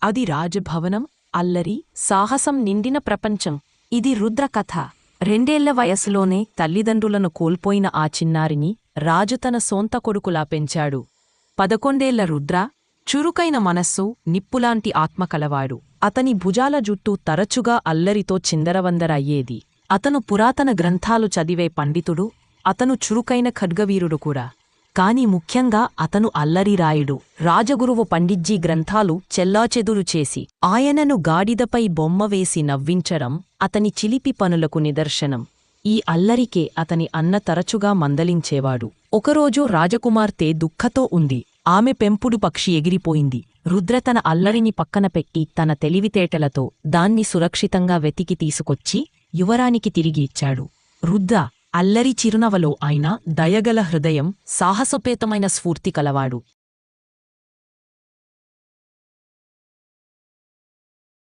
అది రాజభవనం, అల్లరి, సాహసం నిండిన ప్రపంచం. ఇది రుద్ర కథ. 2 ఏళ్ల వయసులోనే తల్లిదండ్రులను కోల్పోయిన ఆ చిన్నారిని రాజు తన సొంత కొడుకులా పెంచాడు. 11 ఏళ్ల రుద్ర చురుకైన మనస్సు, నిప్పులాంటి ఆత్మ కలవాడు. అతని భుజాల జుట్టు తరచుగా అల్లరితో చిందరవందర అయ్యేది. అతను పురాతన గ్రంథాలు చదివే పండితుడు. అతను చురుకైన ఖడ్గవీరుడు కూడా. కాని ముఖ్యంగా అతను అల్లరిరాయుడు. రాజగురువు పండిట్జీ గ్రంథాలు చెల్లాచెదురు చేసి ఆయనను గాడిదపై బొమ్మ వేసి నవ్వించడం అతని చిలిపి పనులకు నిదర్శనం. ఈ అల్లరికే అతని అన్న తరచుగా మందలించేవాడు. ఒకరోజు రాజకుమార్తె దుఃఖతో ఉంది. ఆమె పెంపుడు పక్షి ఎగిరిపోయింది. రుద్ర తన అల్లరిని పక్కన పెట్టి తన తెలివితేటలతో దాన్ని సురక్షితంగా వెతికి తీసుకొచ్చి యువరానికి తిరిగి ఇచ్చాడు. రుద్ర అల్లరి చిరునవలో ఆయన దయగల హృదయం, సాహసోపేతమైన స్ఫూర్తి కలవాడు.